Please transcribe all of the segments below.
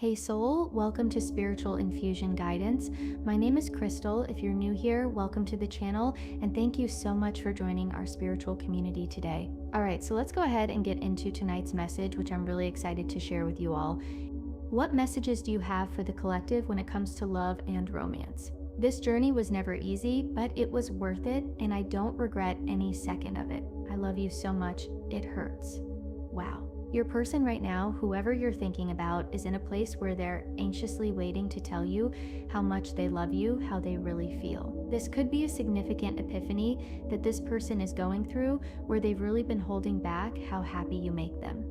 Hey Soul, welcome to Spiritual Infusion Guidance. My name is Crystal. If you're new here, welcome to the channel, and thank you so much for joining our spiritual community today. All right, so let's go ahead and get into tonight's message, which I'm really excited to share with you all. What messages do you have for the collective when it comes to love and romance? This journey was never easy, but it was worth it, and I don't regret any second of it. I love you so much, it hurts. Wow. Your person right now, whoever you're thinking about, is in a place where they're anxiously waiting to tell you how much they love you, how they really feel. This could be a significant epiphany that this person is going through, where they've really been holding back how happy you make them.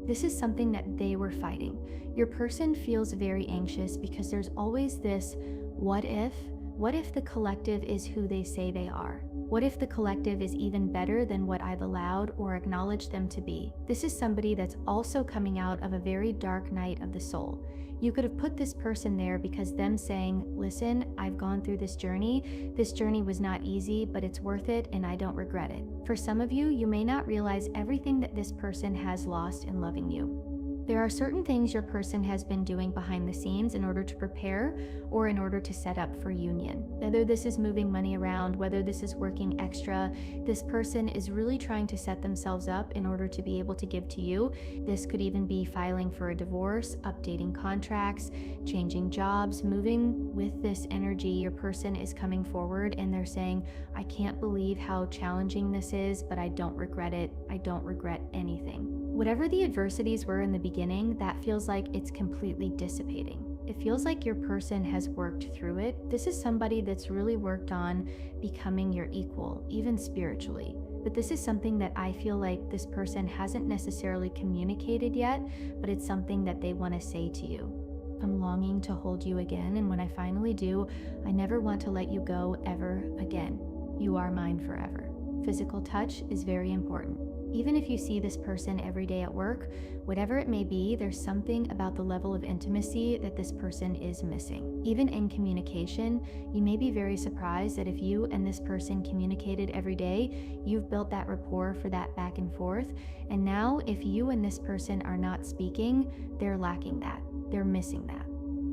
This is something that they were fighting. Your person feels very anxious because there's always this what if the collective is who they say they are? What if the collective is even better than what I've allowed or acknowledged them to be? This is somebody that's also coming out of a very dark night of the soul. You could have put this person there because them saying, listen, I've gone through this journey. This journey was not easy, but it's worth it and I don't regret it. For some of you, you may not realize everything that this person has lost in loving you. There are certain things your person has been doing behind the scenes in order to prepare or in order to set up for union. Whether this is moving money around, whether this is working extra, this person is really trying to set themselves up in order to be able to give to you. This could even be filing for a divorce, updating contracts, changing jobs, moving with this energy. Your person is coming forward and they're saying, I can't believe how challenging this is, but I don't regret it. I don't regret anything. Whatever the adversities were in the beginning, that feels like it's completely dissipating. It feels like your person has worked through it. This is somebody that's really worked on becoming your equal, even spiritually. But this is something that I feel like this person hasn't necessarily communicated yet, but it's something that they want to say to you. I'm longing to hold you again, and when I finally do, I never want to let you go ever again. You are mine forever. Physical touch is very important. Even if you see this person every day at work, whatever it may be, there's something about the level of intimacy that this person is missing. Even in communication, you may be very surprised that if you and this person communicated every day, you've built that rapport for that back and forth. And now, if you and this person are not speaking, they're lacking that. They're missing that.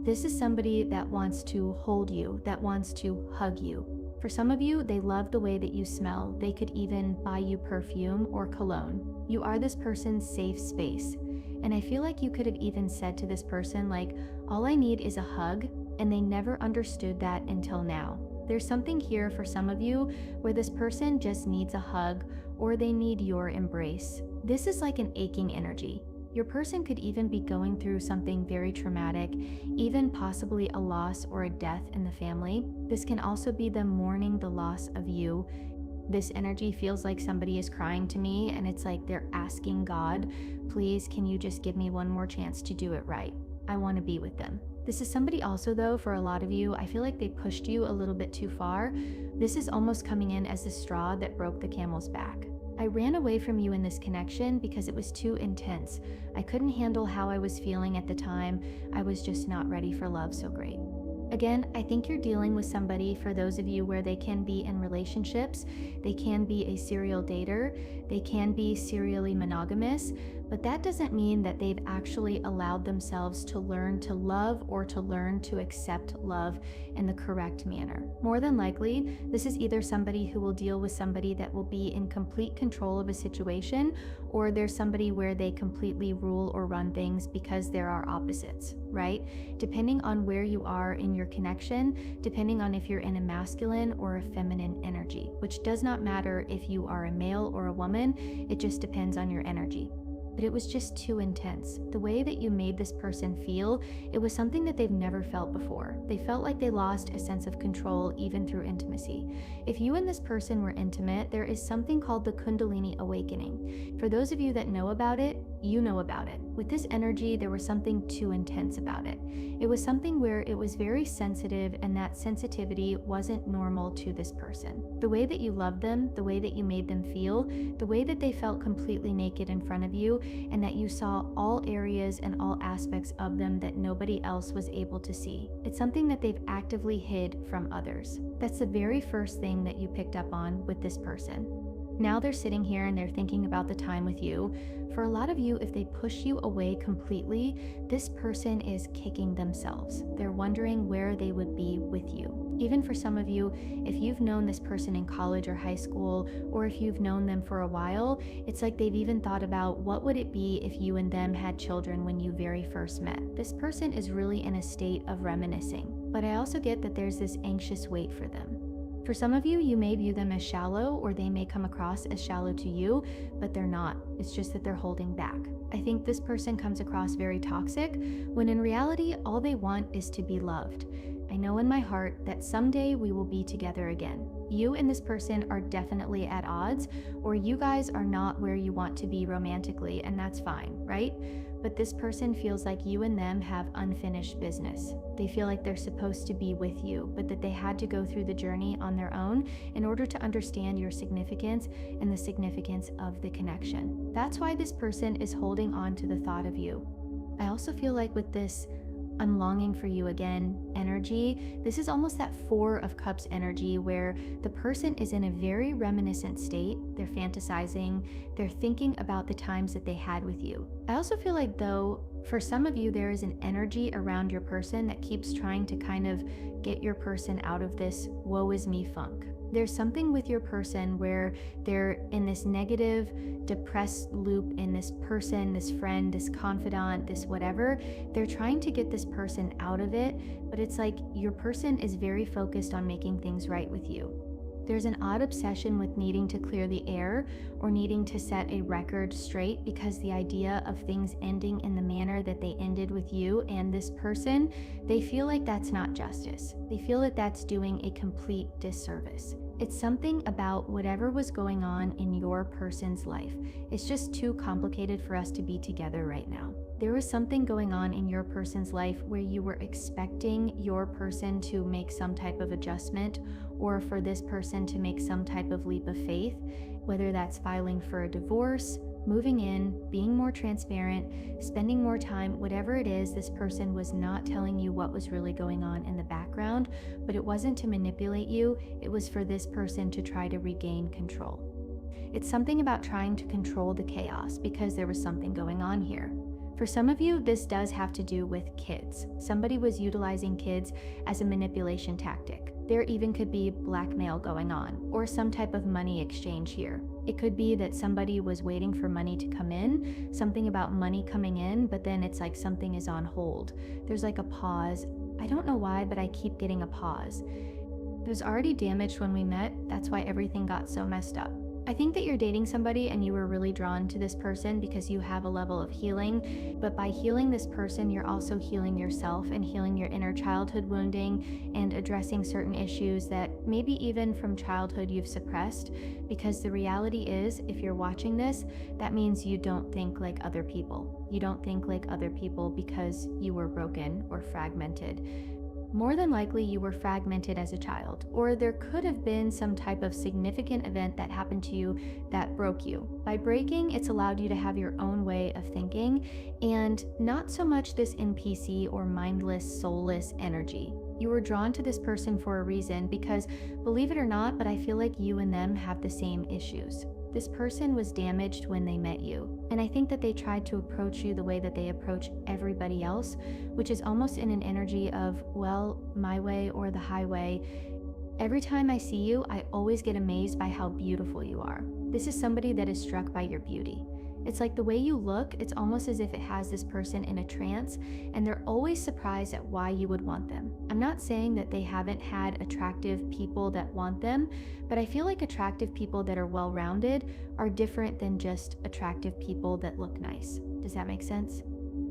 This is somebody that wants to hold you, that wants to hug you. For some of you, they love the way that you smell. They could even buy you perfume or cologne. You are this person's safe space. And I feel like you could have even said to this person, like, all I need is a hug, and they never understood that until now. There's something here for some of you where this person just needs a hug or they need your embrace. This is like an aching energy. Your person could even be going through something very traumatic, even possibly a loss or a death in the family. This can also be them mourning the loss of you. This energy feels like somebody is crying to me, and it's like they're asking God, please, can you just give me one more chance to do it right? I want to be with them. This is somebody also, though, for a lot of you, I feel like they pushed you a little bit too far. This is almost coming in as the straw that broke the camel's back. I ran away from you in this connection because it was too intense. I couldn't handle how I was feeling at the time. I was just not ready for love so great. Again, I think you're dealing with somebody, for those of you where they can be in relationships, they can be a serial dater, they can be serially monogamous, but that doesn't mean that they've actually allowed themselves to learn to love or to learn to accept love in the correct manner. More than likely, this is either somebody who will deal with somebody that will be in complete control of a situation, or there's somebody where they completely rule or run things because there are opposites, right? Depending on where you are in your connection, depending on if you're in a masculine or a feminine energy, which does not matter if you are a male or a woman, it just depends on your energy. But it was just too intense. The way that you made this person feel, it was something that they've never felt before. They felt like they lost a sense of control even through intimacy. If you and this person were intimate, there is something called the Kundalini awakening. For those of you that know about it, you know about it. With this energy, there was something too intense about it. It was something where it was very sensitive, and that sensitivity wasn't normal to this person. The way that you loved them, the way that you made them feel, the way that they felt completely naked in front of you, and that you saw all areas and all aspects of them that nobody else was able to see. It's something that they've actively hid from others. That's the very first thing that you picked up on with this person. Now they're sitting here and they're thinking about the time with you. For a lot of you, if they push you away completely, this person is kicking themselves. They're wondering where they would be with you. Even for some of you, if you've known this person in college or high school, or if you've known them for a while, it's like they've even thought about what would it be if you and them had children when you very first met. This person is really in a state of reminiscing, but I also get that there's this anxious wait for them. For some of you, you may view them as shallow, or they may come across as shallow to you, but they're not. It's just that they're holding back. I think this person comes across very toxic, when in reality, all they want is to be loved. I know in my heart that someday we will be together again. You and this person are definitely at odds, or you guys are not where you want to be romantically, and that's fine, right? But this person feels like you and them have unfinished business. They feel like they're supposed to be with you, but that they had to go through the journey on their own in order to understand your significance and the significance of the connection. That's why this person is holding on to the thought of you. I also feel like with this "I'm longing for you again" energy, this is almost that Four of Cups energy where the person is in a very reminiscent state. They're fantasizing, they're thinking about the times that they had with you. I also feel like, though, for some of you, there is an energy around your person that keeps trying to kind of get your person out of this woe is me funk. There's something with your person where they're in this negative, depressed loop in this person, this friend, this confidant, this whatever. They're trying to get this person out of it, but it's like your person is very focused on making things right with you. There's an odd obsession with needing to clear the air or needing to set a record straight, because the idea of things ending in the manner that they ended with you and this person, they feel like that's not justice. They feel that that's doing a complete disservice. It's something about whatever was going on in your person's life. It's just too complicated for us to be together right now. There was something going on in your person's life where you were expecting your person to make some type of adjustment, or for this person to make some type of leap of faith, whether that's filing for a divorce, moving in, being more transparent, spending more time, whatever it is. This person was not telling you what was really going on in the background, but it wasn't to manipulate you, it was for this person to try to regain control. It's something about trying to control the chaos because there was something going on here. For some of you, this does have to do with kids. Somebody was utilizing kids as a manipulation tactic. There even could be blackmail going on, or some type of money exchange here. It could be that somebody was waiting for money to come in, something about money coming in, but then it's like something is on hold. There's like a pause. I don't know why, but I keep getting a pause. It was already damaged when we met. That's why everything got so messed up. I think that you're dating somebody and you were really drawn to this person because you have a level of healing, but by healing this person, you're also healing yourself and healing your inner childhood wounding and addressing certain issues that maybe even from childhood you've suppressed, because the reality is, if you're watching this, that means you don't think like other people. You don't think like other people because you were broken or fragmented. More than likely, you were fragmented as a child, or there could have been some type of significant event that happened to you that broke you. By breaking, it's allowed you to have your own way of thinking and not so much this NPC or mindless, soulless energy. You were drawn to this person for a reason because, believe it or not, but I feel like you and them have the same issues. This person was damaged when they met you, and I think that they tried to approach you the way that they approach everybody else, which is almost in an energy of, well, my way or the highway. Every time I see you, I always get amazed by how beautiful you are. This is somebody that is struck by your beauty. It's like the way you look, it's almost as if it has this person in a trance, and they're always surprised at why you would want them. I'm not saying that they haven't had attractive people that want them, but I feel like attractive people that are well-rounded are different than just attractive people that look nice. Does that make sense?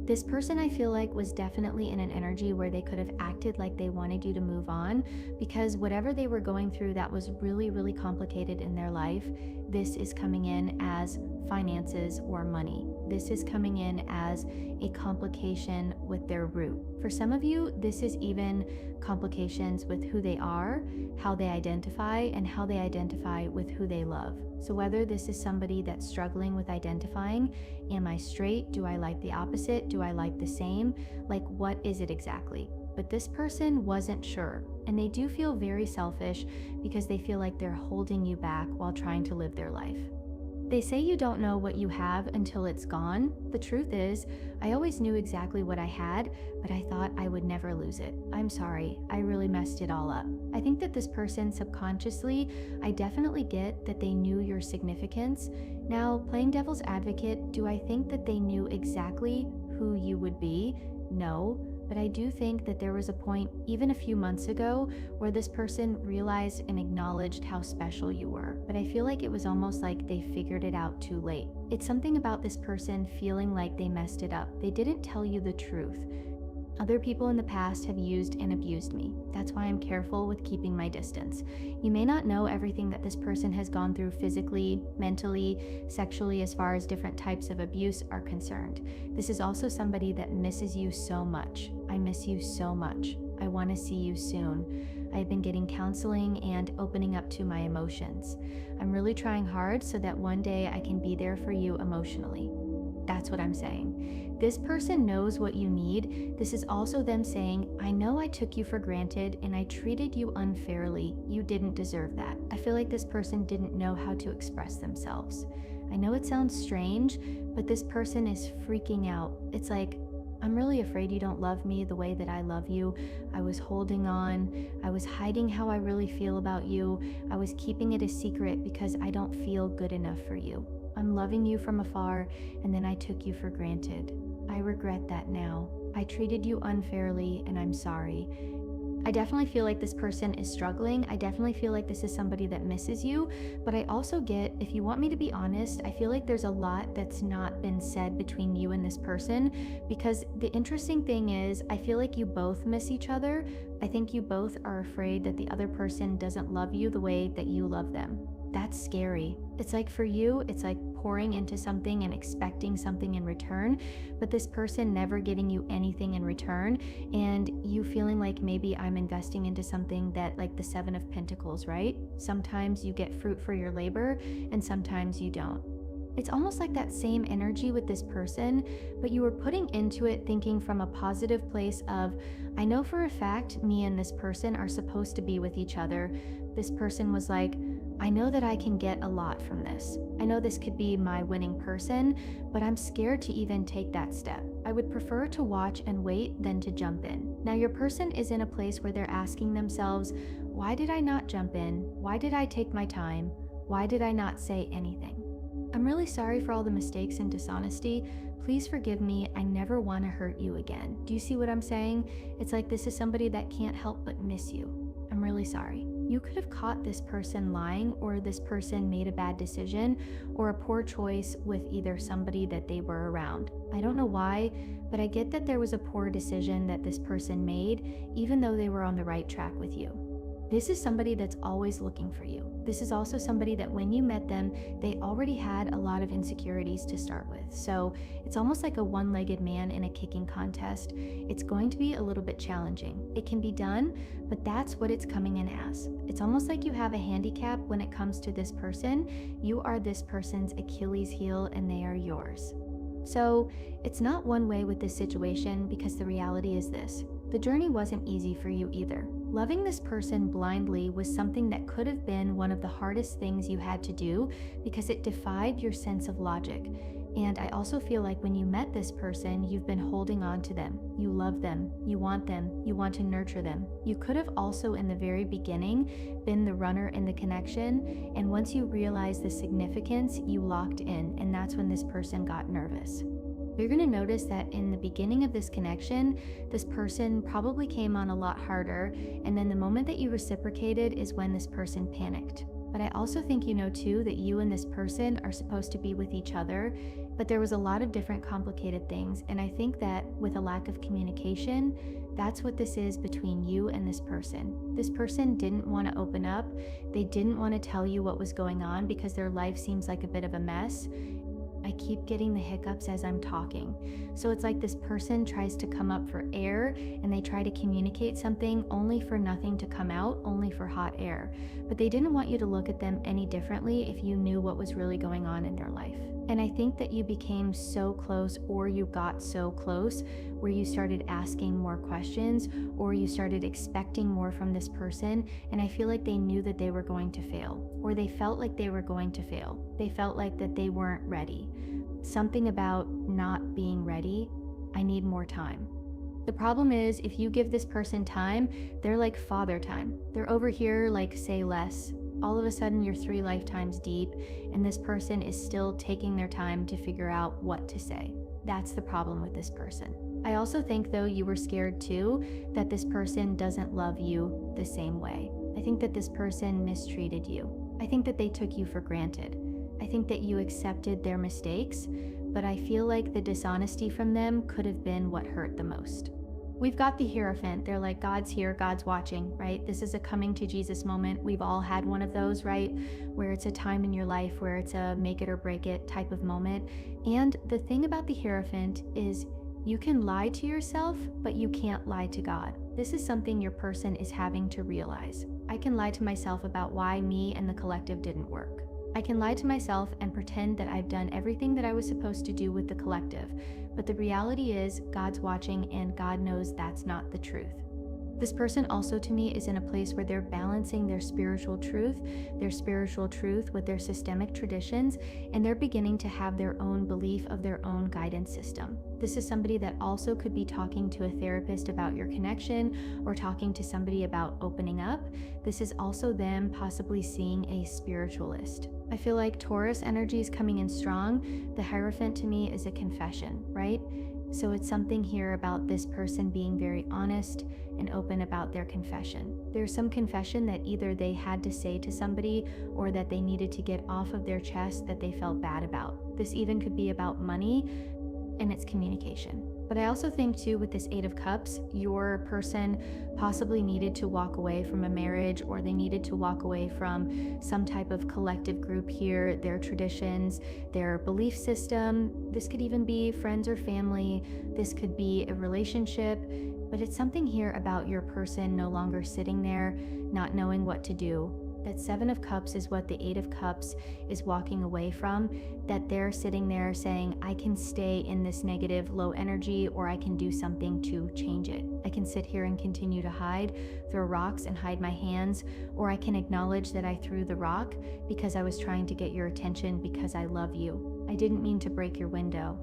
This person, I feel like, was definitely in an energy where they could have acted like they wanted you to move on, because whatever they were going through that was really, really complicated in their life, this is coming in as finances or money. This is coming in as a complication with their root. For some of you, this is even complications with who they are, how they identify, and how they identify with who they love. So whether this is somebody that's struggling with identifying, am I straight? Do I like the opposite? Do I like the same? Like, what is it exactly? But this person wasn't sure, and they do feel very selfish because they feel like they're holding you back while trying to live their their life. They say you don't know what you have until it's gone. The truth is, I always knew exactly what I had, but I thought I would never lose it. I'm sorry, I really messed it all up. I think that this person subconsciously, I definitely get that they knew your significance. Now, playing devil's advocate, do I think that they knew exactly who you would be? No. But I do think that there was a point, even a few months ago, where this person realized and acknowledged how special you were. But I feel like it was almost like they figured it out too late. It's something about this person feeling like they messed it up. They didn't tell you the truth. Other people in the past have used and abused me. That's why I'm careful with keeping my distance. You may not know everything that this person has gone through physically, mentally, sexually, as far as different types of abuse are concerned. This is also somebody that misses you so much. I miss you so much. I want to see you soon. I've been getting counseling and opening up to my emotions. I'm really trying hard so that one day I can be there for you emotionally. That's what I'm saying. This person knows what you need. This is also them saying, I know I took you for granted and I treated you unfairly. You didn't deserve that. I feel like this person didn't know how to express themselves. I know it sounds strange, but this person is freaking out. It's like, I'm really afraid you don't love me the way that I love you. I was holding on. I was hiding how I really feel about you. I was keeping it a secret because I don't feel good enough for you. I'm loving you from afar, and then I took you for granted. I regret that now. I treated you unfairly, and I'm sorry. I definitely feel like this person is struggling. I definitely feel like this is somebody that misses you, but I also get, if you want me to be honest, I feel like there's a lot that's not been said between you and this person, because the interesting thing is, I feel like you both miss each other. I think you both are afraid that the other person doesn't love you the way that you love them. That's scary. It's like for you, it's like pouring into something and expecting something in return, but this person never giving you anything in return, and you feeling like maybe I'm investing into something that, like the Seven of Pentacles, right? Sometimes you get fruit for your labor, and sometimes you don't. It's almost like that same energy with this person, but you were putting into it thinking from a positive place of, I know for a fact me and this person are supposed to be with each other. This person was like, I know that I can get a lot from this. I know this could be my winning person, but I'm scared to even take that step. I would prefer to watch and wait than to jump in. Now your person is in a place where they're asking themselves, why did I not jump in? Why did I take my time? Why did I not say anything? I'm really sorry for all the mistakes and dishonesty. Please forgive me. I never want to hurt you again. Do you see what I'm saying? It's like this is somebody that can't help but miss you. I'm really sorry. You could have caught this person lying, or this person made a bad decision or a poor choice with either somebody that they were around. I don't know why, but I get that there was a poor decision that this person made, even though they were on the right track with you. This is somebody that's always looking for you. This is also somebody that when you met them, they already had a lot of insecurities to start with. So it's almost like a one-legged man in a kicking contest. It's going to be a little bit challenging. It can be done, but that's what it's coming in as. It's almost like you have a handicap when it comes to this person. You are this person's Achilles heel and they are yours. So it's not one way with this situation, because the reality is this. The journey wasn't easy for you either. Loving this person blindly was something that could have been one of the hardest things you had to do, because it defied your sense of logic. And I also feel like when you met this person, you've been holding on to them. You love them, you want to nurture them. You could have also in the very beginning been the runner in the connection, and once you realized the significance, you locked in, and that's when this person got nervous. You're going to notice that in the beginning of this connection, this person probably came on a lot harder, and then the moment that you reciprocated is when this person panicked. But I also think you know too that you and this person are supposed to be with each other, but there was a lot of different complicated things, and I think that with a lack of communication, that's what this is between you and this person. This person didn't want to open up. They didn't want to tell you what was going on because their life seems like a bit of a mess. I keep getting the hiccups as I'm talking. So it's like this person tries to come up for air and they try to communicate something only for nothing to come out, only for hot air. But they didn't want you to look at them any differently if you knew what was really going on in their life. And I think that you became so close, or you got so close where you started asking more questions, or you started expecting more from this person. And I feel like they knew that they were going to fail, or they felt like they were going to fail. They felt like that they weren't ready. Something about not being ready. I need more time. The problem is, if you give this person time, they're like father time. They're over here like, say less. All of a sudden, you're 3 lifetimes deep, and this person is still taking their time to figure out what to say. That's the problem with this person. I also think, though, you were scared too that this person doesn't love you the same way. I think that this person mistreated you. I think that they took you for granted. I think that you accepted their mistakes, but I feel like the dishonesty from them could have been what hurt the most. We've got the Hierophant. They're like, God's here, God's watching, right? This is a coming to Jesus moment. We've all had one of those, right? Where it's a time in your life where it's a make it or break it type of moment. And the thing about the Hierophant is you can lie to yourself, but you can't lie to God. This is something your person is having to realize. I can lie to myself about why me and the collective didn't work. I can lie to myself and pretend that I've done everything that I was supposed to do with the collective, but the reality is God's watching and God knows that's not the truth. This person also to me is in a place where they're balancing their spiritual truth with their systemic traditions, and they're beginning to have their own belief of their own guidance system. This is somebody that also could be talking to a therapist about your connection or talking to somebody about opening up. This is also them possibly seeing a spiritualist. I feel like Taurus energy is coming in strong. The Hierophant to me is a confession, right? So it's something here about this person being very honest and open about their confession. There's some confession that either they had to say to somebody or that they needed to get off of their chest that they felt bad about. This even could be about money and its communication. But I also think too, with this 8 of Cups, your person possibly needed to walk away from a marriage, or they needed to walk away from some type of collective group here, their traditions, their belief system. This could even be friends or family. This could be a relationship, but it's something here about your person no longer sitting there, not knowing what to do. That 7 of Cups is what the 8 of Cups is walking away from, that they're sitting there saying, I can stay in this negative, low energy, or I can do something to change it. I can sit here and continue to hide, throw rocks and hide my hands, or I can acknowledge that I threw the rock because I was trying to get your attention because I love you. I didn't mean to break your window.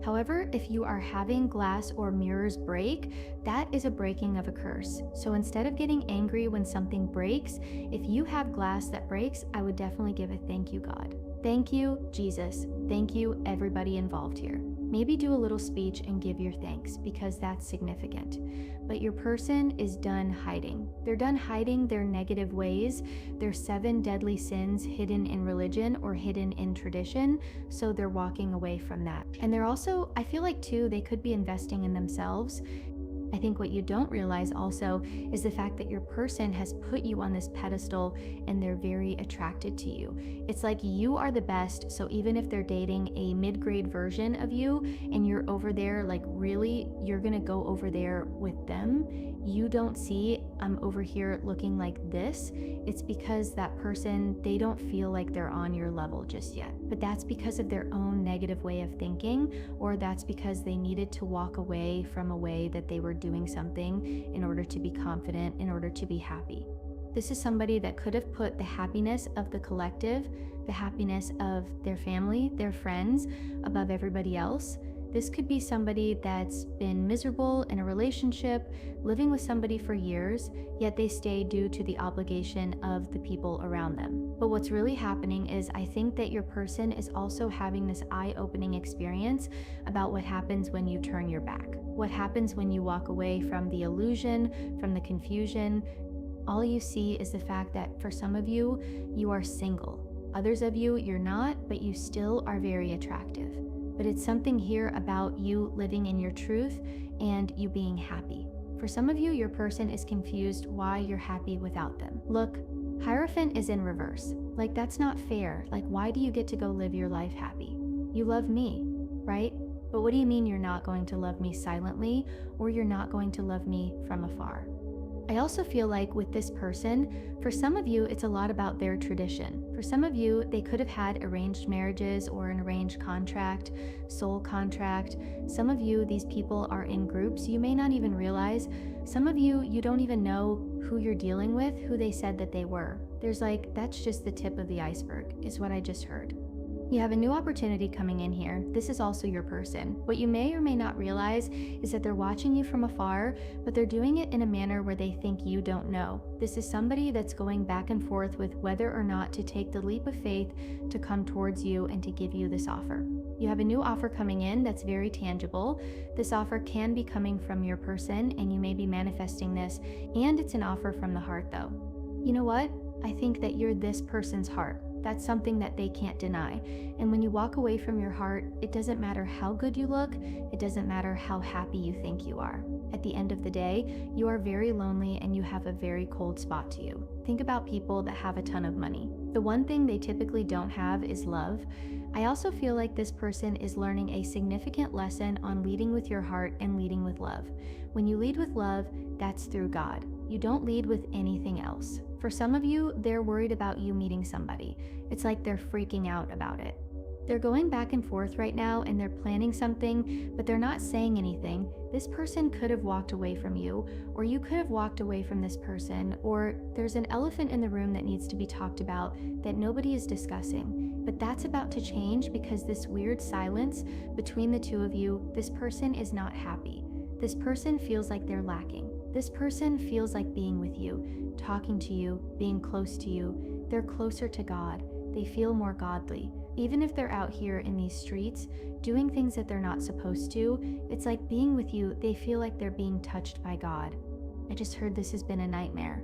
However, if you are having glass or mirrors break, that is a breaking of a curse. So instead of getting angry when something breaks, if you have glass that breaks, I would definitely give a thank you, God. Thank you, Jesus. Thank you, everybody involved here. Maybe do a little speech and give your thanks because that's significant. But your person is done hiding. They're done hiding their negative ways, their 7 deadly sins hidden in religion or hidden in tradition, so they're walking away from that. And they're also, I feel like too, they could be investing in themselves. I think what you don't realize also is the fact that your person has put you on this pedestal and they're very attracted to you. It's like you are the best, so even if they're dating a mid-grade version of you and you're over there, like really, you're gonna go over there with them. You don't see, I'm over here looking like this. It's because that person, they don't feel like they're on your level just yet. But that's because of their own negative way of thinking, or that's because they needed to walk away from a way that they were doing something in order to be confident, in order to be happy. This is somebody that could have put the happiness of the collective, the happiness of their family, their friends, above everybody else. This could be somebody that's been miserable in a relationship, living with somebody for years, yet they stay due to the obligation of the people around them. But what's really happening is I think that your person is also having this eye-opening experience about what happens when you turn your back. What happens when you walk away from the illusion, from the confusion. All you see is the fact that for some of you, you are single. Others of you, you're not, but you still are very attractive. But it's something here about you living in your truth and you being happy. For some of you, your person is confused why you're happy without them. Look, Hierophant is in reverse. Like, that's not fair. Like, why do you get to go live your life happy? You love me, right? But what do you mean you're not going to love me silently, or you're not going to love me from afar? I also feel like with this person, for some of you, it's a lot about their tradition. For some of you, they could have had arranged marriages or an arranged contract, soul contract. Some of you, these people are in groups you may not even realize. Some of you, you don't even know who you're dealing with, who they said that they were. There's like, that's just the tip of the iceberg, is what I just heard. You have a new opportunity coming in here. This is also your person. What you may or may not realize is that they're watching you from afar, but they're doing it in a manner where they think you don't know. This is somebody that's going back and forth with whether or not to take the leap of faith to come towards you and to give you this offer. You have a new offer coming in that's very tangible. This offer can be coming from your person, and you may be manifesting this, and it's an offer from the heart though. You know what? I think that you're this person's heart. That's something that they can't deny. And when you walk away from your heart, it doesn't matter how good you look, it doesn't matter how happy you think you are. At the end of the day, you are very lonely and you have a very cold spot to you. Think about people that have a ton of money. The one thing they typically don't have is love. I also feel like this person is learning a significant lesson on leading with your heart and leading with love. When you lead with love, that's through God. You don't lead with anything else. For some of you, they're worried about you meeting somebody. It's like they're freaking out about it. They're going back and forth right now and they're planning something, but they're not saying anything. This person could have walked away from you, or you could have walked away from this person, or there's an elephant in the room that needs to be talked about that nobody is discussing. But that's about to change because this weird silence between the two of you, this person is not happy. This person feels like they're lacking. This person feels like being with you, talking to you, being close to you. They're closer to God. They feel more godly. Even if they're out here in these streets doing things that they're not supposed to, it's like being with you, they feel like they're being touched by God. I just heard this has been a nightmare.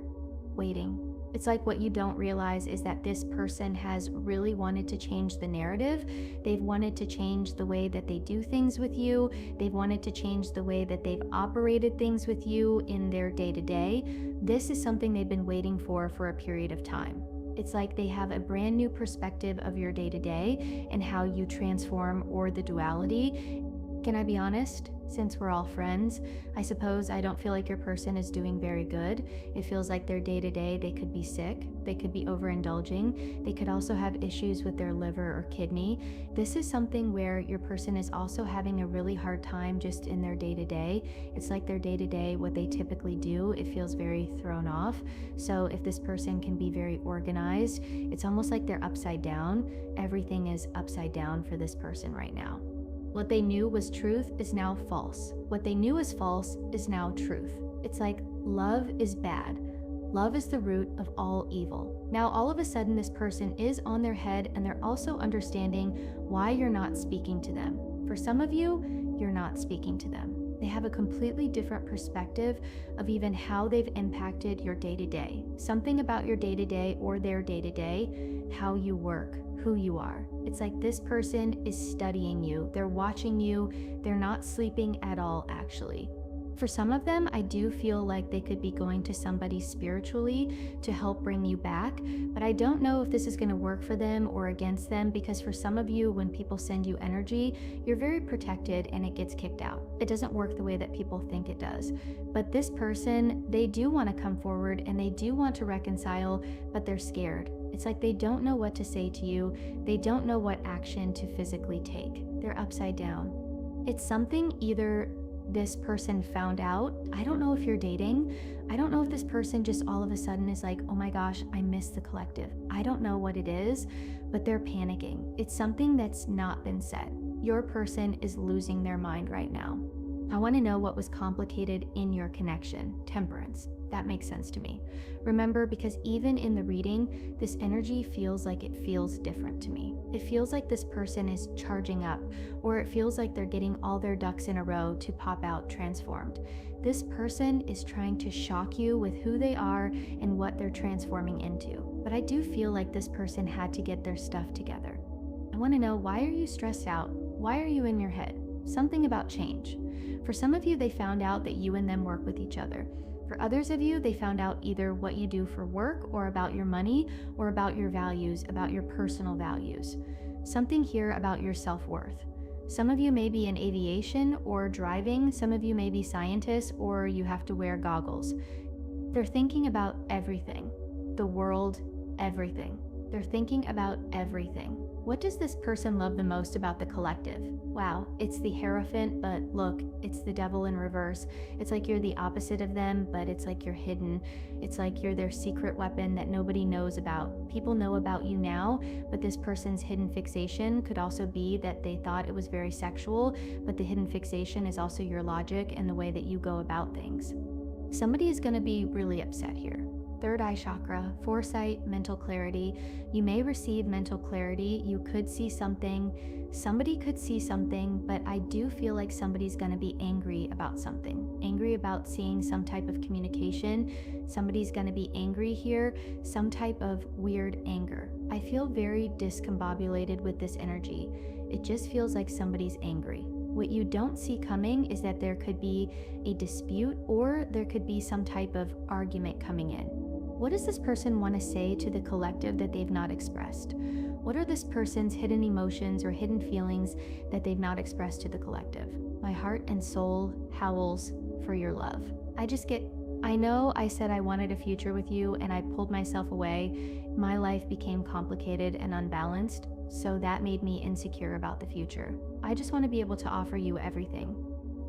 Waiting. It's like what you don't realize is that this person has really wanted to change the narrative. They've wanted to change the way that they do things with you. They've wanted to change the way that they've operated things with you in their day-to-day. This is something they've been waiting for a period of time. It's like they have a brand new perspective of your day-to-day and how you transform or the duality. Can I be honest? Since we're all friends, I suppose I don't feel like your person is doing very good. It feels like their day-to-day, they could be sick, they could be overindulging, they could also have issues with their liver or kidney. This is something where your person is also having a really hard time just in their day-to-day. It's like their day-to-day, what they typically do, it feels very thrown off. So if this person can be very organized, it's almost like they're upside down. Everything is upside down for this person right now. What they knew was truth is now false. What they knew is false is now truth. It's like love is bad. Love is the root of all evil. Now, all of a sudden, this person is on their head and they're also understanding why you're not speaking to them. For some of you, you're not speaking to them. They have a completely different perspective of even how they've impacted your day-to-day. Something about your day-to-day or their day-to-day, how you work, who you are. It's like this person is studying you. They're watching you. They're not sleeping at all, actually. For some of them, I do feel like they could be going to somebody spiritually to help bring you back, but I don't know if this is going to work for them or against them, because for some of you, when people send you energy, you're very protected and it gets kicked out. It doesn't work the way that people think it does. But this person, they do want to come forward and they do want to reconcile, but they're scared. It's like they don't know what to say to you. They don't know what action to physically take. They're upside down. It's something either this person found out. I don't know if you're dating. I don't know if this person just all of a sudden is like, oh my gosh, I miss the collective. I don't know what it is, but they're panicking. It's something that's not been said. Your person is losing their mind right now. I want to know what was complicated in your connection. Temperance. That makes sense to me. Remember, because even in the reading, this energy feels like it feels different to me. It feels like this person is charging up, or it feels like they're getting all their ducks in a row to pop out transformed. This person is trying to shock you with who they are and what they're transforming into. But I do feel like this person had to get their stuff together. I want to know, why are you stressed out? Why are you in your head? Something about change. For some of you, they found out that you and them work with each other. For others of you, they found out either what you do for work or about your money or about your values, about your personal values. Something here about your self-worth. Some of you may be in aviation or driving. Some of you may be scientists, or you have to wear goggles. They're thinking about everything, the world, everything. They're thinking about everything. What does this person love the most about the collective? Wow, it's the Hierophant, but look, it's the devil in reverse. It's like you're the opposite of them, but it's like you're hidden. It's like you're their secret weapon that nobody knows about. People know about you now, but this person's hidden fixation could also be that they thought it was very sexual, but the hidden fixation is also your logic and the way that you go about things. Somebody is going to be really upset here. Third eye chakra, foresight, mental clarity. You may receive mental clarity. You could see something. Somebody could see something, but I do feel like somebody's going to be angry about something. Angry about seeing some type of communication. Somebody's going to be angry here, some type of weird anger. I feel very discombobulated with this energy. It just feels like somebody's angry. What you don't see coming is that there could be a dispute or there could be some type of argument coming in. What does this person want to say to the collective that they've not expressed? What are this person's hidden emotions or hidden feelings that they've not expressed to the collective? My heart and soul howls for your love. I know I said I wanted a future with you and I pulled myself away. My life became complicated and unbalanced, so that made me insecure about the future. I just want to be able to offer you everything.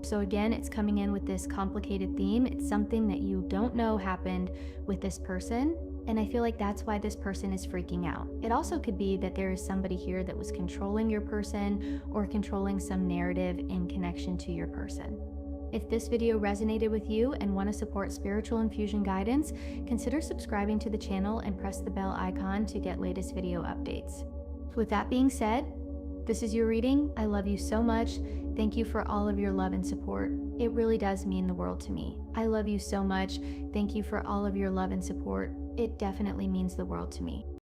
So again, it's coming in with this complicated theme. It's something that you don't know happened with this person, and I feel like that's why this person is freaking out. It also could be that there is somebody here that was controlling your person or controlling some narrative in connection to your person. If this video resonated with you and want to support spiritual infusion guidance, consider subscribing to the channel and press the bell icon to get latest video updates. With that being said, this is your reading. I love you so much. Thank you for all of your love and support. It really does mean the world to me. I love you so much. Thank you for all of your love and support. It definitely means the world to me.